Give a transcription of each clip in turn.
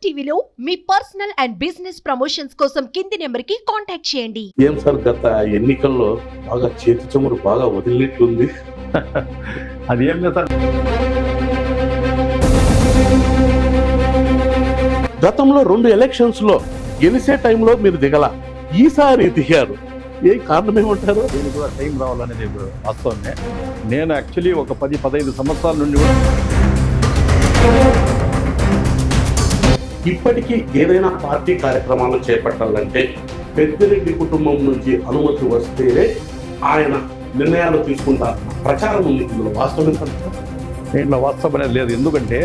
టీవీలో మీ personal and business promotions కోసం కింది నెంబర్కి కాంటాక్ట్ చేయండి. ఏం సార్ గత ఎన్నికల్లో బాగా చేతి చెమురు బాగా వదిలినట్టుంది. అది ఏం లేదు సార్. గతంలో 2 ఎలక్షన్స్ లో గెలిచే టైంలో మీరు దిగల, ఈసారి దిగారు. ఏ కారణం ఏమంటారు? దీనికి కూడా టైం రావాలనేది వాస్తవమే. నేను యాక్చువల్లీ ఒక 10-15 సంవత్సరాల నుండి ఇప్పటికీ ఏదైనా పార్టీ కార్యక్రమాలను చేపట్టాలంటే పెద్దిరెడ్డి కుటుంబం నుంచి అనుమతి వస్తేనే ఆయన నిర్ణయాలు తీసుకుంటారు. ప్రచారం ఉంది, ఇందులో వాస్తవం ఏంటంటారు? దీంట్లో వాస్తవం అనేది లేదు. ఎందుకంటే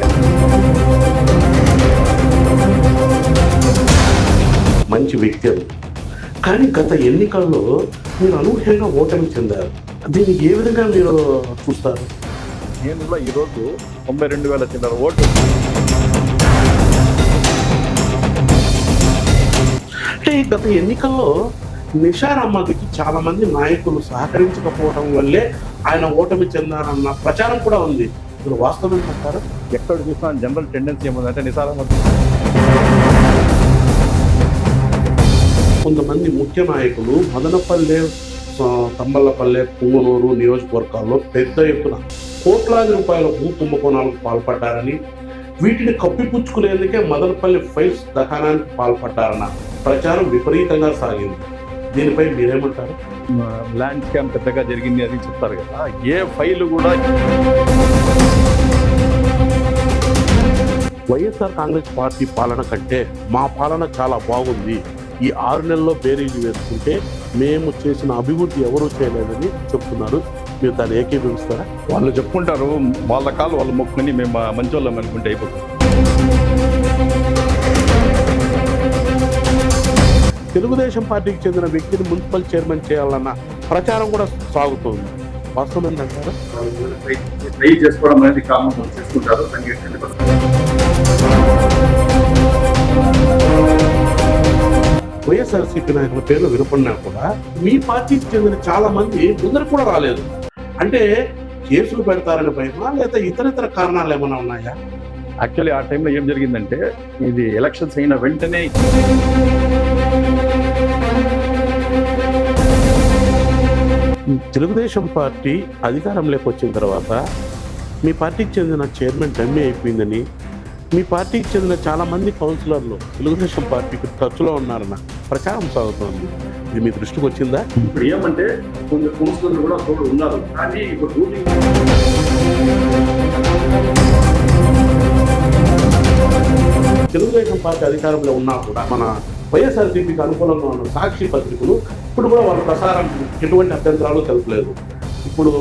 మంచి వ్యక్తి అది, కానీ గత ఎన్నికల్లో మీరు అనూహ్యంగా ఓటమి చెందారు. దీన్ని ఏ విధంగా మీరు చూస్తారు? నేను కూడా ఈరోజు 92,000 చిల్లర ఓట్లు. అంటే గత ఎన్నికల్లో నిషార్ అహ్మద్కి చాలా మంది నాయకులు సహకరించకపోవడం వల్లే ఆయన ఓటమి చెందారన్న ప్రచారం కూడా ఉంది. మీరు వాస్తవం అంటారు? ఎక్కడ చూసినా జనరల్ టెండెన్సీ ఏముందంటే నిషార్ అహ్మద్. కొంతమంది ముఖ్య నాయకులు మదనపల్లె, తంబలపల్లె, పుంగనూరు నియోజకవర్గాల్లో పెద్ద ఎత్తున కోట్లాది రూపాయల భూ కుంభకోణాలకు పాల్పడ్డారని, వీటిని కప్పిపుచ్చుకునేందుకే మదనపల్లి ఫైల్స్ దహనానికి పాల్పడ్డారన్న ప్రచారం విపరీతంగా సాగింది. దీనిపై మీరేమంటారు? ల్యాండ్ స్కామ్ పెద్దగా జరిగింది అది చెప్తారు కదా. ఏ ఫైలు కూడా వైఎస్ఆర్ కాంగ్రెస్ పార్టీ పాలన కంటే మా పాలన చాలా బాగుంది, ఈ 6 నెలల్లో బేరీజు వేసుకుంటే మేము చేసిన అభివృద్ధి ఎవరూ చేయలేదని చెప్తున్నారు. మీరు దాన్ని ఏకీభవిస్తారా? వాళ్ళు చెప్పుకుంటారు, వాళ్ళ కాలు వాళ్ళు మొక్కుని మేము మంచోళ్ళం అనుకుంటే అయిపోతుంది. తెలుగుదేశం పార్టీకి చెందిన వ్యక్తిని మున్సిపల్ చైర్మన్ చేయాలన్న ప్రచారం కూడా సాగుతోంది. వాస్తవం ఏంటంటారు? ట్రై చేసుకోవడం అనేది కామన్ చేసుకుంటారు. వైఎస్ఆర్సీపీ నాయకుల పేర్లు వినపడినా కూడా మీ పార్టీకి చెందిన చాలా మంది ముందర కూడా రాలేదు. అంటే కేసులు పెడతారని భయమా, లేదా ఇతర కారణాలు ఏమైనా ఉన్నాయా? యాక్చువల్లీ ఆ టైంలో ఏం జరిగిందంటే, ఇది ఎలక్షన్స్ అయిన వెంటనే తెలుగుదేశం పార్టీ అధికారంలోకి వచ్చిన తర్వాత మీ పార్టీకి చెందిన చైర్మన్ డమ్మీ అయిపోయిందని, మీ పార్టీకి చెందిన చాలా మంది కౌన్సిలర్లు తెలుగుదేశం పార్టీకి టచ్లో ఉన్నారన్న ప్రచారం సాగుతోంది. ఇది మీ దృష్టికి వచ్చిందా? ఇప్పుడు ఏమంటే కొన్ని కౌన్సిలర్లు కూడా తోడు ఉన్నారు, కానీ ఇప్పుడు రూలింగ్ తెలుగుదేశం పార్టీ అధికారంలో ఉన్నా కూడా మన వైఎస్ఆర్సీపీకి అనుకూలంగా ఉన్న సాక్షి పత్రికలు ఇప్పుడు కూడా వాళ్ళ ప్రసారం ఎటువంటి అభ్యంతరాలు తెలుపలేదు. ఇప్పుడు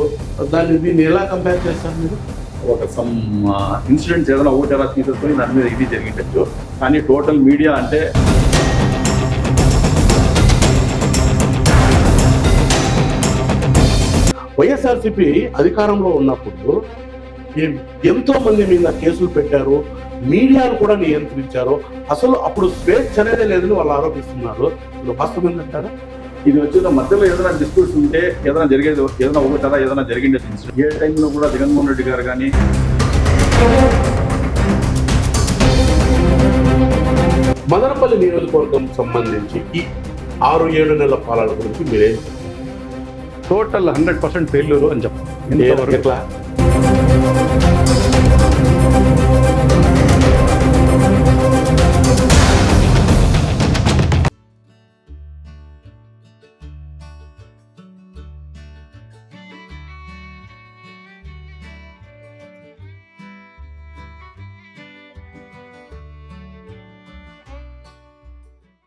దీన్ని ఎలా కంపేర్ చేస్తారు మీరు? ఒక సమ్ ఇన్సిడెంట్స్ ఏదైనా ఒకటి ఎలా తీసేసుకొని దాని మీద ఇది జరిగిండొచ్చు, కానీ టోటల్ మీడియా అంటే వైఎస్ఆర్సీపీ అధికారంలో ఉన్నప్పుడు ఎంతో మంది మీద కేసులు పెట్టారు, మీడియాను కూడా నియంత్రించారు. అసలు అప్పుడు స్వేచ్ఛ అనేదే లేదని వాళ్ళు ఆరోపిస్తున్నారు. ఇది వాస్తవం ఏంటంటారా? ఇది వచ్చిన మధ్యలో ఏదైనా డిస్ప్యూట్స్ ఉంటే ఏదైనా జరిగేది, ఏదైనా ఒకటరా ఏదైనా జరిగిండేది. ఏ టైంలో కూడా జగన్మోహన్ రెడ్డి గారు కానీ మదనపల్లి నియోజకవర్గం సంబంధించి ఈ 6-7 నెలల పాలన గురించి మీరేం టోటల్ 100% ఫెయిల్యూర్ అని చెప్పాలి. ఎట్లా?